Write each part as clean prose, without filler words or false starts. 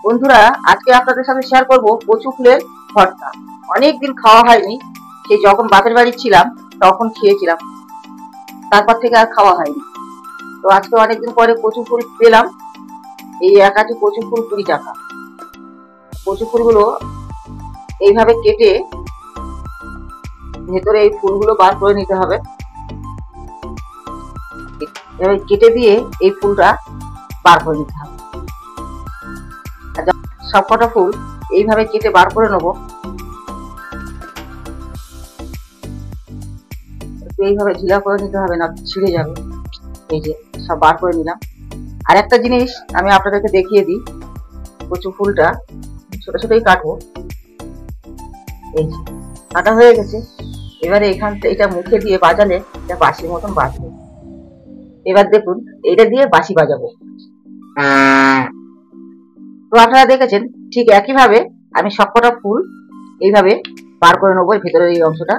বন্ধুরা, আজকে আপনাদের সাথে শেয়ার করব কচু ফুলের ভর্তা। অনেকদিন খাওয়া হয়নি, সেই যখন বাপের বাড়ি ছিলাম তখন খেয়েছিলাম, তারপর থেকে আর খাওয়া হয়নি। তো আজকে অনেকদিন পরে কচু ফুল পেলাম। এই এক আটি কচু ফুল 20 টাকা। কচু ফুলগুলো এইভাবে কেটে ভেতরে এই ফুলগুলো বার করে নিতে হবে। এভাবে কেটে দিয়ে এই ফুলটা বার করে নিতে হবে। সবকটা ফুল এইভাবে কেটে বার করে নেবো। এইভাবে ঢিলা করে নিতে হবে, না ছিঁড়ে যাবে। এই যে সব বার করে নিলাম। আর একটা জিনিস আমি আপনাদেরকে দেখিয়ে দিই, কচু ফুলটা ছোট ছোটই কাটবো। এই যে কাটা হয়ে গেছে। এবারে এখান থেকে এটা মুখে দিয়ে বাজালে এটা বাঁশির মতন বাজবে। এবার দেখুন, এটা দিয়ে বাঁশি বাজাবো। তো আপনারা দেখেছেন, ঠিক একইভাবে আমি সবকটা ফুল এইভাবে বার করে নেবো, ভেতরের এই অংশটা।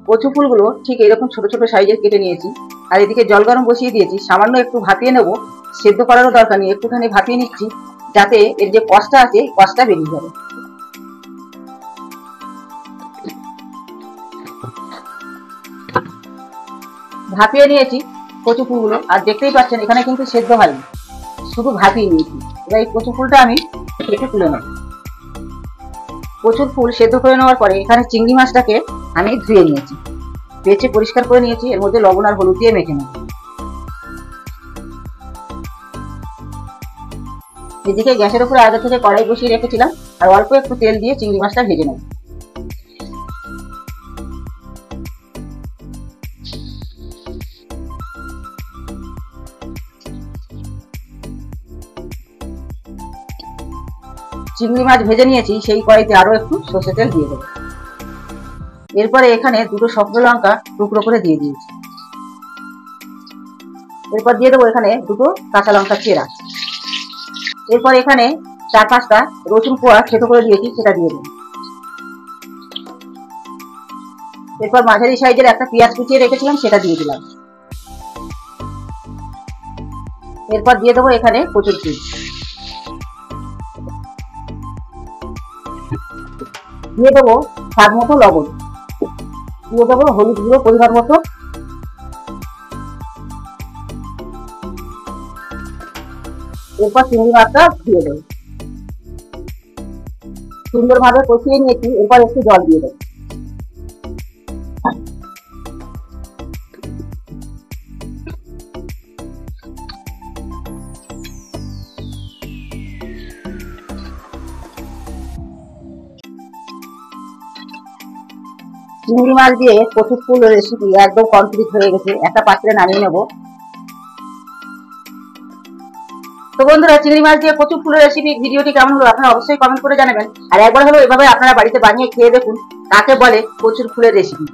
কচু ফুলগুলো ঠিক এরকম ছোট ছোট সাইজের কেটে নিয়েছি। আর এদিকে জল গরম বসিয়ে দিয়েছি, সামান্য একটু ভাপিয়ে নেবো। সেদ্ধ করারও দরকার নেই, একটুখানি ভাপিয়ে নিচ্ছি যাতে এর যে কষটা আছে কষটা বেরিয়ে যাবে। ভাপিয়ে নিয়েছি কচু ফুলগুলো, আর দেখতেই পাচ্ছেন এখানে কিন্তু সেদ্ধ হয়নি, শুধু ভাপিয়ে নিয়েছি। এবার এই কচু ফুলটা আমি কেটে তুলে নেব। কচুর ফুল সেদ্ধ করে নেওয়ার পরে এখানে চিংড়ি মাছটাকে আমি ধুয়ে নিয়েছি, বেছে পরিষ্কার করে নিয়েছি। এর মধ্যে লবণ আর হলুদ দিয়ে মেখে নেব। এদিকে গ্যাসের উপরে আগে থেকে কড়াই বসিয়ে রেখেছিলাম, আর অল্প একটু তেল দিয়ে চিংড়ি মাছটা ভেজে নেব। চিংড়ি মাছ ভেজে নিয়েছি, সেই কড়াইতে আরো একটু সর্ষে তেল দিয়ে দেবো। এরপরে এখানে দুটো শুকনো লঙ্কা টুকরো করে দিয়ে দিয়েছি। এরপর দিয়ে দেবো এখানে দুটো কাঁচা লঙ্কা চেরা। এরপর এখানে 4-5টা রসুন কোয়া ছেটো করে দিয়েছি, সেটা দিয়ে দেবো। এরপর মাঝারি সাইজের একটা পেঁয়াজ কুচিয়ে রেখেছিলাম, সেটা দিয়ে দিলাম। এরপর দিয়ে দেবো এখানে কচুর ফুল। দিয়ে দেবো স্বাদ মতো লবণ, দিয়ে দেবো হলুদ গুঁড়ো পরিমাণ মতো। এরপর চিংড়ি মাছটা দিয়ে দেবো। সুন্দরভাবে কষিয়ে নিয়েছি, এরপর একটু জল দিয়ে দেবো। চিংড়ি মাছ দিয়ে কচুর ফুল রেসিপি একদম কমপ্লিট হয়ে গেছে। একটা পাত্রে নামিয়ে নেব। তো বন্ধুরা, চিংড়ি মাছ দিয়ে কচু ফুলের রেসিপি ভিডিওটি কেমন হলো আপনারা অবশ্যই কমেন্ট করে জানাবেন। আর একবার হলো এভাবে আপনারা বাড়িতে বানিয়ে খেয়ে দেখুন, কাকে বলে কচুর ফুলের রেসিপি।